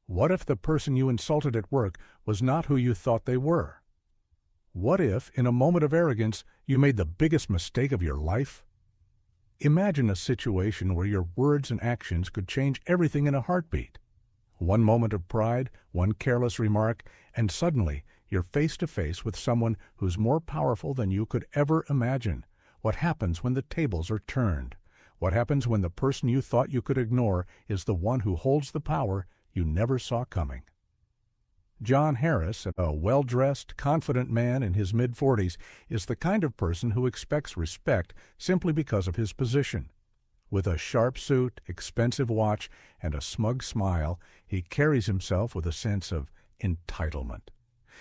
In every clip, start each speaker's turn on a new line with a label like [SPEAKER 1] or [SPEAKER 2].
[SPEAKER 1] What if the person you insulted at work was not who you thought they were? What if, in a moment of arrogance, you made the biggest mistake of your life? Imagine a situation where your words and actions could change everything in a heartbeat. One moment of pride, one careless remark, and suddenly you're face to face with someone who's more powerful than you could ever imagine. What happens when the tables are turned? What happens when the person you thought you could ignore is the one who holds the power you never saw coming? John Harris, a well-dressed, confident man in his mid-40s, is the kind of person who expects respect simply because of his position. With a sharp suit, expensive watch, and a smug smile, he carries himself with a sense of entitlement.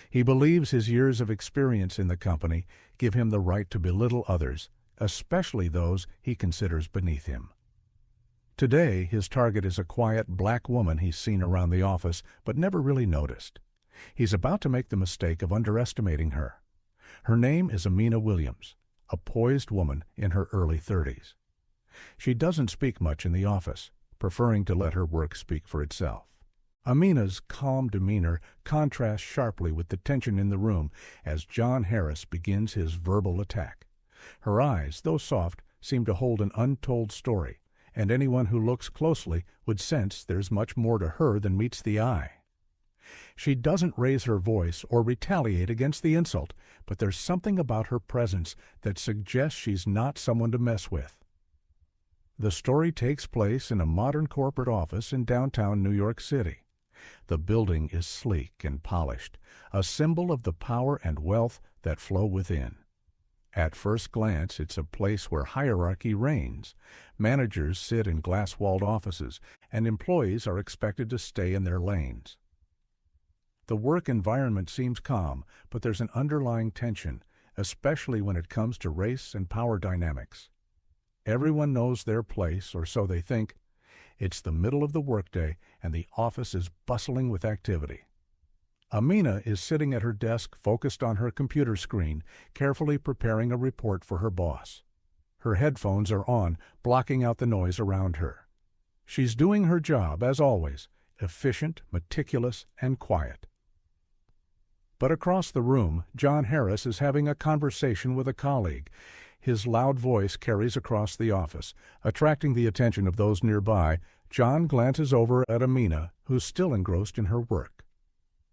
[SPEAKER 1] He believes his years of experience in the company give him the right to belittle others, especially those he considers beneath him. Today, his target is a quiet black woman he's seen around the office but never really noticed. He's about to make the mistake of underestimating her. Her name is Amina Williams, a poised woman in her early 30s. She doesn't speak much in the office, preferring to let her work speak for itself. Amina's calm demeanor contrasts sharply with the tension in the room as John Harris begins his verbal attack. Her eyes, though soft, seem to hold an untold story, and anyone who looks closely would sense there's much more to her than meets the eye. She doesn't raise her voice or retaliate against the insult, but there's something about her presence that suggests she's not someone to mess with. The story takes place in a modern corporate office in downtown New York City. The building is sleek and polished, a symbol of the power and wealth that flow within. At first glance, it's a place where hierarchy reigns. Managers sit in glass-walled offices, and employees are expected to stay in their lanes. The work environment seems calm, but there's an underlying tension, especially when it comes to race and power dynamics. Everyone knows their place, or so they think. It's the middle of the workday, and the office is bustling with activity. Amina is sitting at her desk, focused on her computer screen, carefully preparing a report for her boss. Her headphones are on, blocking out the noise around her. She's doing her job, as always, efficient, meticulous, and quiet. But across the room, John Harris is having a conversation with a colleague. His loud voice carries across the office, attracting the attention of those nearby. John glances over at Amina, who's still engrossed in her work.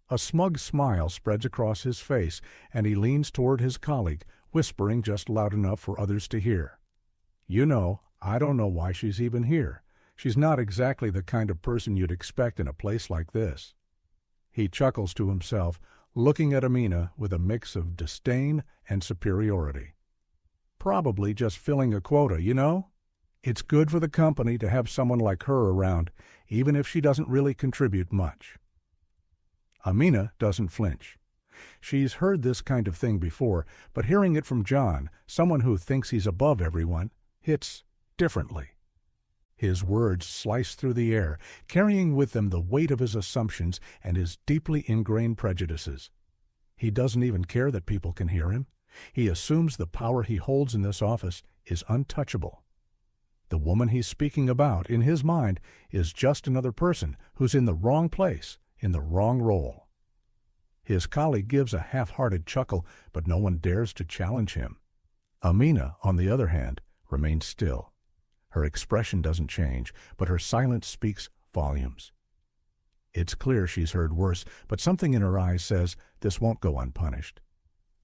[SPEAKER 1] A smug smile spreads across his face, and he leans toward his colleague, whispering just loud enough for others to hear. "You know, I don't know why she's even here. She's not exactly the kind of person you'd expect in a place like this." He chuckles to himself, looking at Amina with a mix of disdain and superiority. Probably just filling a quota, you know? It's good for the company to have someone like her around, even if she doesn't really contribute much. Amina doesn't flinch. She's heard this kind of thing before, but hearing it from John, someone who thinks he's above everyone, hits differently. His words slice through the air, carrying with them the weight of his assumptions and his deeply ingrained prejudices. He doesn't even care that people can hear him. He assumes the power he holds in this office is untouchable. The woman he's speaking about, in his mind, is just another person who's in the wrong place, in the wrong role. His colleague gives a half-hearted chuckle, but no one dares to challenge him. Amina, on the other hand, remains still. Her expression doesn't change, but her silence speaks volumes. It's clear she's heard worse, but something in her eyes says this won't go unpunished.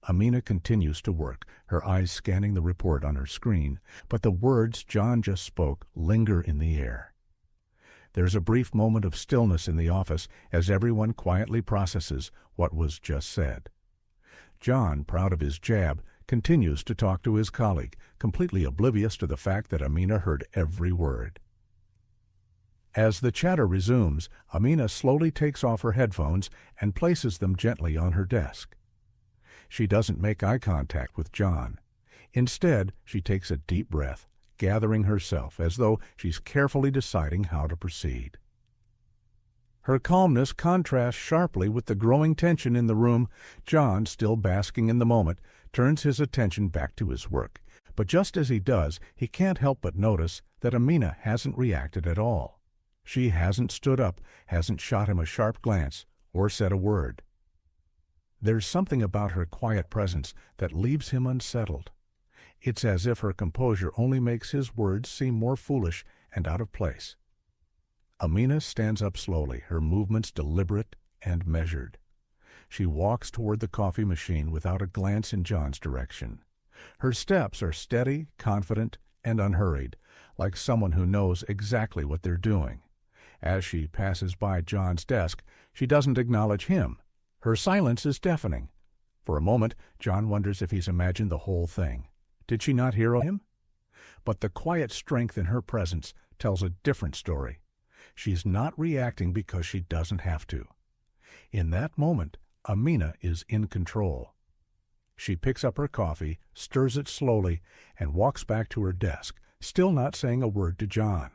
[SPEAKER 1] Amina continues to work, her eyes scanning the report on her screen, but the words John just spoke linger in the air. There's a brief moment of stillness in the office as everyone quietly processes what was just said. John, proud of his jab, continues to talk to his colleague, completely oblivious to the fact that Amina heard every word. As the chatter resumes, Amina slowly takes off her headphones and places them gently on her desk. She doesn't make eye contact with John. Instead, she takes a deep breath, gathering herself as though she's carefully deciding how to proceed. Her calmness contrasts sharply with the growing tension in the room. John, still basking in the moment, turns his attention back to his work. But just as he does, he can't help but notice that Amina hasn't reacted at all. She hasn't stood up, hasn't shot him a sharp glance, or said a word. There's something about her quiet presence that leaves him unsettled. It's as if her composure only makes his words seem more foolish and out of place. Amina stands up slowly, her movements deliberate and measured. She walks toward the coffee machine without a glance in John's direction. Her steps are steady, confident, and unhurried, like someone who knows exactly what they're doing. As she passes by John's desk, she doesn't acknowledge him. Her silence is deafening. For a moment, John wonders if he's imagined the whole thing. Did she not hear him? But the quiet strength in her presence tells a different story. She's not reacting because she doesn't have to. In that moment, Amina is in control. She picks up her coffee, stirs it slowly, and walks back to her desk, still not saying a word to John.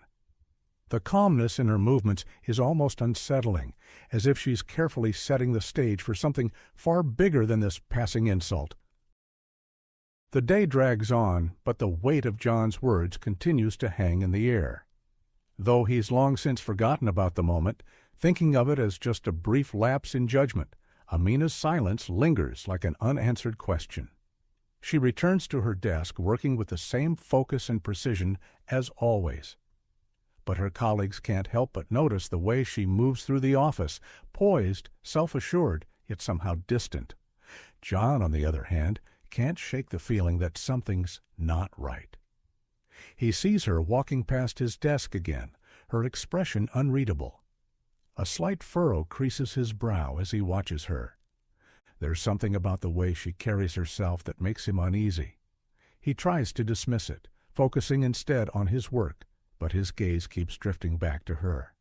[SPEAKER 1] The calmness in her movements is almost unsettling, as if she's carefully setting the stage for something far bigger than this passing insult. The day drags on, but the weight of John's words continues to hang in the air. Though he's long since forgotten about the moment, thinking of it as just a brief lapse in judgment, Amina's silence lingers like an unanswered question. She returns to her desk, working with the same focus and precision as always. But her colleagues can't help but notice the way she moves through the office, poised, self-assured, yet somehow distant. John, on the other hand, can't shake the feeling that something's not right. He sees her walking past his desk again, her expression unreadable. A slight furrow creases his brow as he watches her. There's something about the way she carries herself that makes him uneasy. He tries to dismiss it, focusing instead on his work, but his gaze keeps drifting back to her.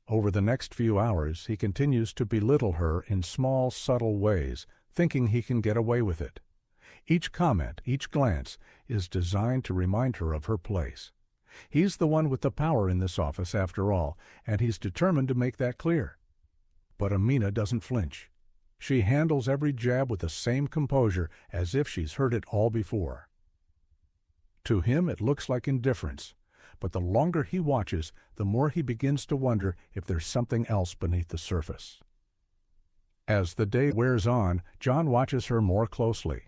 [SPEAKER 1] Over the next few hours, he continues to belittle her in small, subtle ways, thinking he can get away with it. Each comment, each glance, is designed to remind her of her place. He's the one with the power in this office, after all, and he's determined to make that clear. But Amina doesn't flinch. She handles every jab with the same composure, as if she's heard it all before. To him, it looks like indifference, but the longer he watches, the more he begins to wonder if there's something else beneath the surface. As the day wears on, John watches her more closely.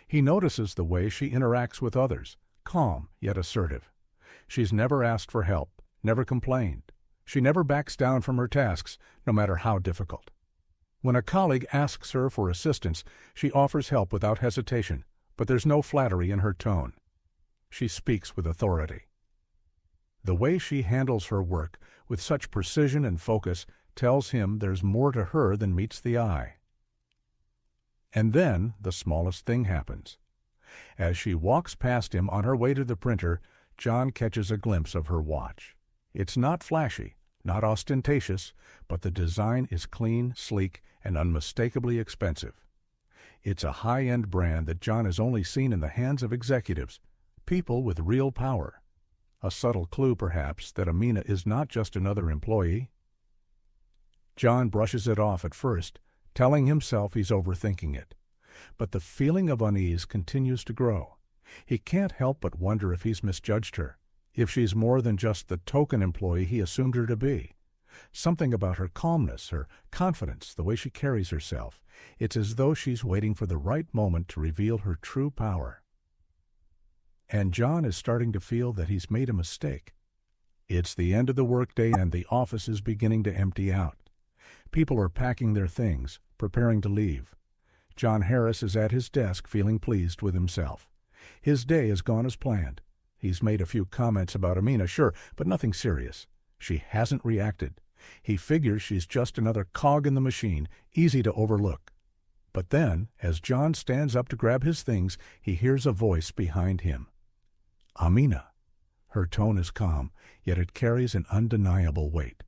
[SPEAKER 1] He notices the way she interacts with others, calm yet assertive. She's never asked for help, never complained. She never backs down from her tasks, no matter how difficult. When a colleague asks her for assistance, she offers help without hesitation, but there's no flattery in her tone. She speaks with authority. The way she handles her work, with such precision and focus, tells him there's more to her than meets the eye. And then the smallest thing happens. As she walks past him on her way to the printer, John catches a glimpse of her watch. It's not flashy, not ostentatious, but the design is clean, sleek, and unmistakably expensive. It's a high-end brand that John has only seen in the hands of executives, people with real power. A subtle clue, perhaps, that Amina is not just another employee. John brushes it off at first, telling himself he's overthinking it. But the feeling of unease continues to grow. He can't help but wonder if he's misjudged her, if she's more than just the token employee he assumed her to be. Something about her calmness, her confidence, the way she carries herself. It's as though she's waiting for the right moment to reveal her true power. And John is starting to feel that he's made a mistake. It's the end of the workday and the office is beginning to empty out. People are packing their things, preparing to leave. John Harris is at his desk feeling pleased with himself. His day has gone as planned. He's made a few comments about Amina, sure, but nothing serious. She hasn't reacted. He figures she's just another cog in the machine, easy to overlook. But then, as John stands up to grab his things, he hears a voice behind him. Amina. Her tone is calm, yet it carries an undeniable weight.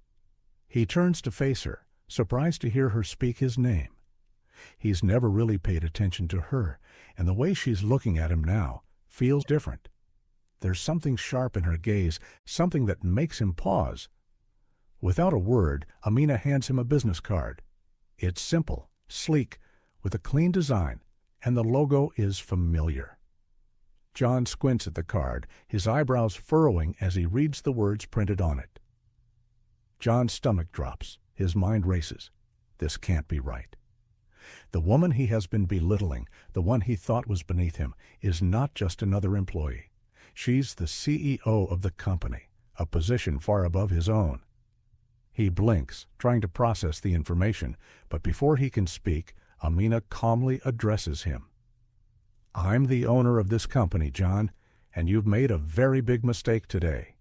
[SPEAKER 1] He turns to face her, surprised to hear her speak his name. He's never really paid attention to her, and the way she's looking at him now feels different. There's something sharp in her gaze, something that makes him pause. Without a word, Amina hands him a business card. It's simple, sleek, with a clean design, and the logo is familiar. John squints at the card, his eyebrows furrowing as he reads the words printed on it. John's stomach drops. His mind races. This can't be right. The woman he has been belittling, the one he thought was beneath him, is not just another employee. She's the CEO of the company, a position far above his own. He blinks, trying to process the information, but before he can speak, Amina calmly addresses him. "I'm the owner of this company, John, and you've made a very big mistake today."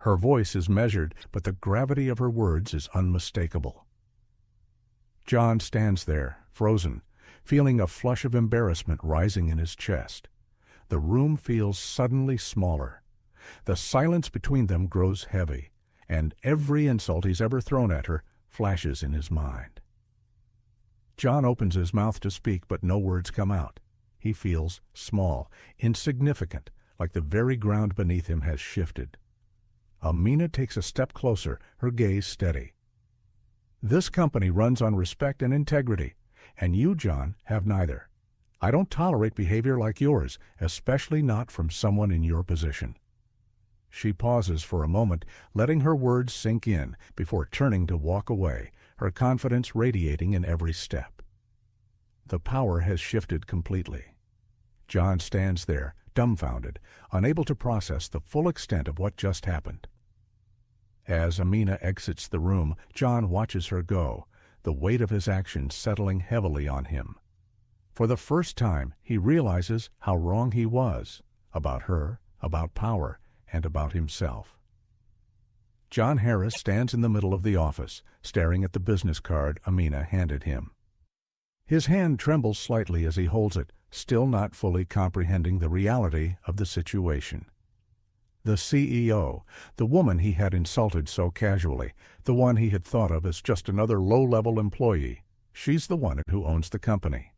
[SPEAKER 1] Her voice is measured, but the gravity of her words is unmistakable. John stands there, frozen, feeling a flush of embarrassment rising in his chest. The room feels suddenly smaller. The silence between them grows heavy, and every insult he's ever thrown at her flashes in his mind. John opens his mouth to speak, but no words come out. He feels small, insignificant, like the very ground beneath him has shifted. Amina takes a step closer, her gaze steady. "This company runs on respect and integrity, and you, John, have neither. I don't tolerate behavior like yours, especially not from someone in your position." She pauses for a moment, letting her words sink in before turning to walk away, her confidence radiating in every step. The power has shifted completely. John stands there, dumbfounded, unable to process the full extent of what just happened. As Amina exits the room, John watches her go, the weight of his actions settling heavily on him. For the first time, he realizes how wrong he was, about her, about power, and about himself. John Harris stands in the middle of the office, staring at the business card Amina handed him. His hand trembles slightly as he holds it, still not fully comprehending the reality of the situation. The CEO, the woman he had insulted so casually, the one he had thought of as just another low-level employee, she's the one who owns the company.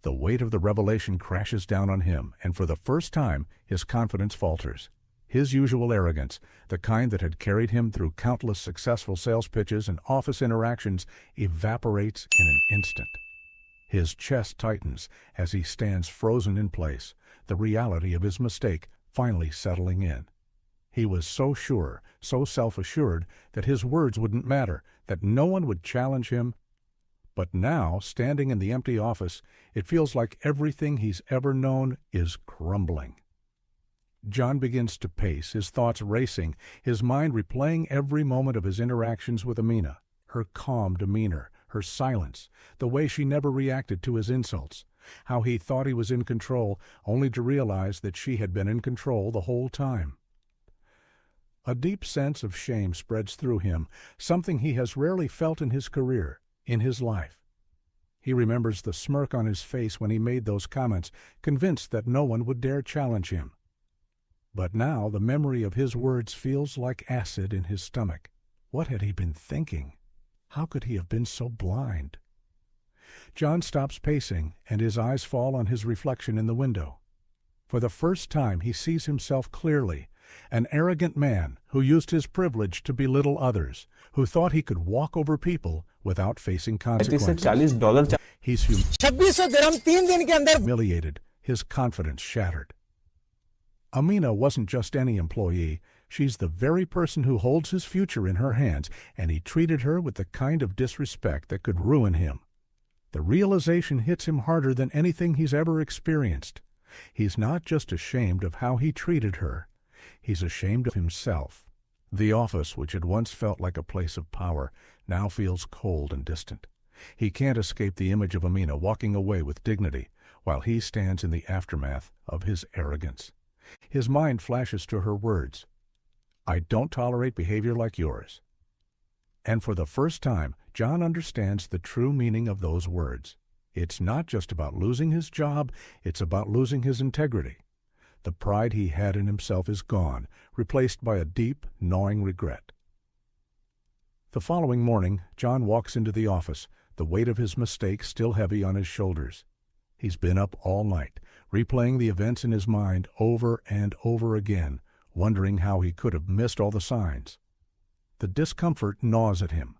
[SPEAKER 1] The weight of the revelation crashes down on him, and for the first time, his confidence falters. His usual arrogance, the kind that had carried him through countless successful sales pitches and office interactions, evaporates in an instant. His chest tightens as he stands frozen in place, the reality of his mistake finally settling in. He was so sure, so self-assured, that his words wouldn't matter, that no one would challenge him. But now, standing in the empty office, it feels like everything he's ever known is crumbling. John begins to pace, his thoughts racing, his mind replaying every moment of his interactions with Amina, her calm demeanor, her silence, the way she never reacted to his insults, how he thought he was in control, only to realize that she had been in control the whole time. A deep sense of shame spreads through him, something he has rarely felt in his career, in his life. He remembers the smirk on his face when he made those comments, convinced that no one would dare challenge him. But now the memory of his words feels like acid in his stomach. What had he been thinking? How could he have been so blind? John stops pacing, and his eyes fall on his reflection in the window. For the first time he sees himself clearly, an arrogant man who used his privilege to belittle others, who thought he could walk over people without facing consequences. He's humiliated, his confidence shattered. Amina wasn't just any employee. She's the very person who holds his future in her hands, and he treated her with the kind of disrespect that could ruin him. The realization hits him harder than anything he's ever experienced. He's not just ashamed of how he treated her. He's ashamed of himself. The office, which had once felt like a place of power, now feels cold and distant. He can't escape the image of Amina walking away with dignity, while he stands in the aftermath of his arrogance. His mind flashes to her words, "I don't tolerate behavior like yours." And for the first time, John understands the true meaning of those words. It's not just about losing his job, it's about losing his integrity. The pride he had in himself is gone, replaced by a deep, gnawing regret. The following morning, John walks into the office, the weight of his mistake still heavy on his shoulders. He's been up all night, replaying the events in his mind over and over again, wondering how he could have missed all the signs. The discomfort gnaws at him.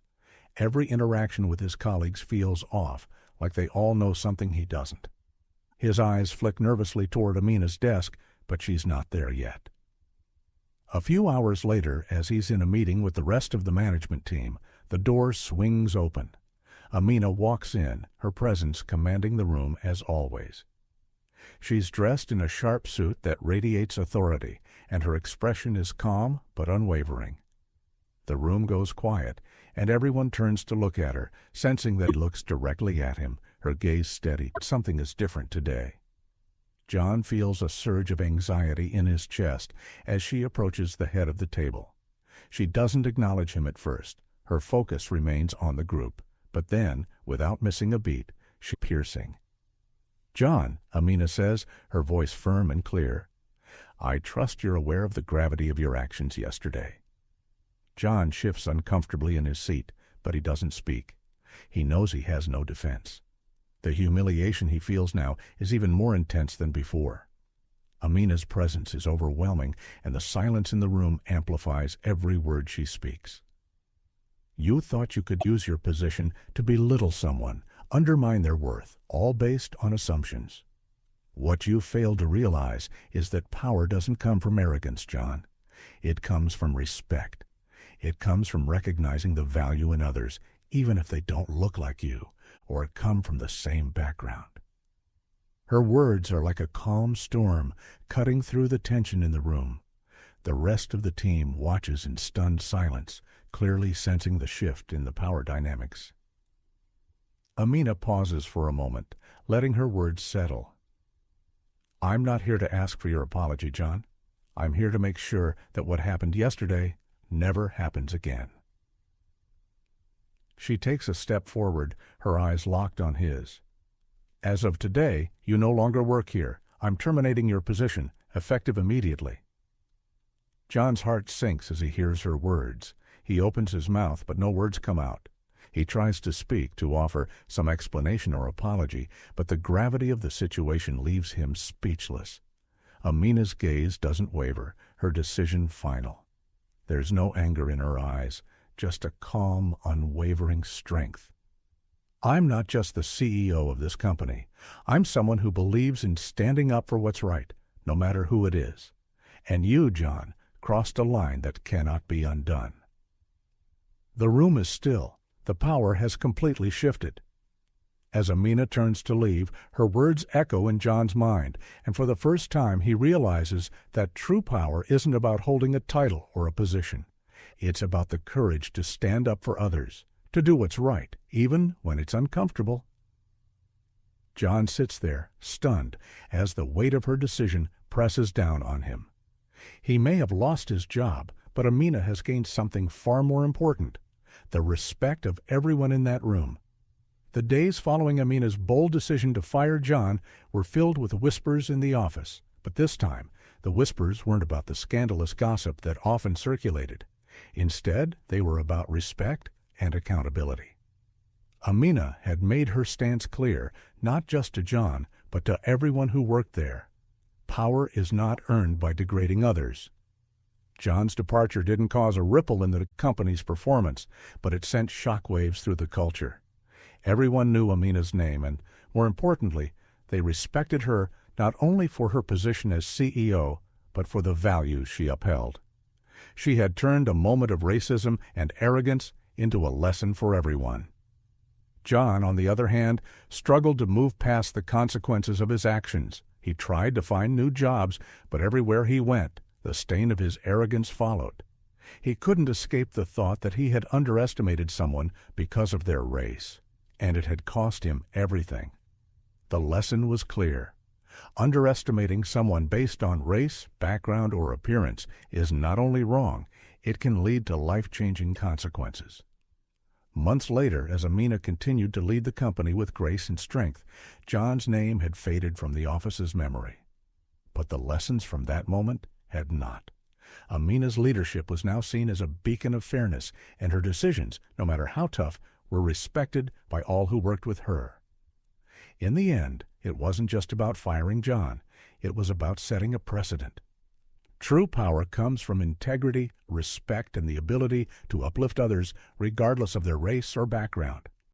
[SPEAKER 1] Every interaction with his colleagues feels off, like they all know something he doesn't. His eyes flick nervously toward Amina's desk, but she's not there yet. A few hours later, as he's in a meeting with the rest of the management team, the door swings open. Amina walks in, her presence commanding the room as always. She's dressed in a sharp suit that radiates authority, and her expression is calm but unwavering. The room goes quiet, and everyone turns to look at her, sensing that she looks directly at him, her gaze steady. Something is different today. John feels a surge of anxiety in his chest as she approaches the head of the table. She doesn't acknowledge him at first. Her focus remains on the group, but then, without missing a beat, she's piercing. "John," Amina says, her voice firm and clear, "I trust you're aware of the gravity of your actions yesterday." John shifts uncomfortably in his seat, but he doesn't speak. He knows he has no defense. The humiliation he feels now is even more intense than before. Amina's presence is overwhelming, and the silence in the room amplifies every word she speaks. "You thought you could use your position to belittle someone, undermine their worth, all based on assumptions. What you failed to realize is that power doesn't come from arrogance, John. It comes from respect. It comes from recognizing the value in others, even if they don't look like you or come from the same background." Her words are like a calm storm, cutting through the tension in the room. The rest of the team watches in stunned silence, clearly sensing the shift in the power dynamics. Amina pauses for a moment, letting her words settle. "I'm not here to ask for your apology, John. I'm here to make sure that what happened yesterday never happens again." She takes a step forward, her eyes locked on his. "As of today, you no longer work here. I'm terminating your position, effective immediately." John's heart sinks as he hears her words. He opens his mouth, but no words come out. He tries to speak, to offer some explanation or apology, but the gravity of the situation leaves him speechless. Amina's gaze doesn't waver, her decision final. There's no anger in her eyes, just a calm, unwavering strength. "I'm not just the CEO of this company. I'm someone who believes in standing up for what's right, no matter who it is. And you, John, crossed a line that cannot be undone." The room is still. The power has completely shifted. As Amina turns to leave, her words echo in John's mind, and for the first time he realizes that true power isn't about holding a title or a position. It's about the courage to stand up for others, to do what's right, even when it's uncomfortable. John sits there, stunned, as the weight of her decision presses down on him. He may have lost his job, but Amina has gained something far more important: the respect of everyone in that room. The days following Amina's bold decision to fire John were filled with whispers in the office, but this time the whispers weren't about the scandalous gossip that often circulated. Instead, they were about respect and accountability. Amina had made her stance clear, not just to John, but to everyone who worked there. Power is not earned by degrading others. John's departure didn't cause a ripple in the company's performance, but it sent shockwaves through the culture. Everyone knew Amina's name, and, more importantly, they respected her not only for her position as CEO, but for the values she upheld. She had turned a moment of racism and arrogance into a lesson for everyone. John, on the other hand, struggled to move past the consequences of his actions. He tried to find new jobs, but everywhere he went, the stain of his arrogance followed. He couldn't escape the thought that he had underestimated someone because of their race, and it had cost him everything. The lesson was clear. Underestimating someone based on race, background, or appearance is not only wrong, it can lead to life-changing consequences. Months later, as Amina continued to lead the company with grace and strength, John's name had faded from the office's memory. But the lessons from that moment had not. Amina's leadership was now seen as a beacon of fairness, and her decisions, no matter how tough, were respected by all who worked with her. In the end, it wasn't just about firing John. It was about setting a precedent. True power comes from integrity, respect, and the ability to uplift others regardless of their race or background.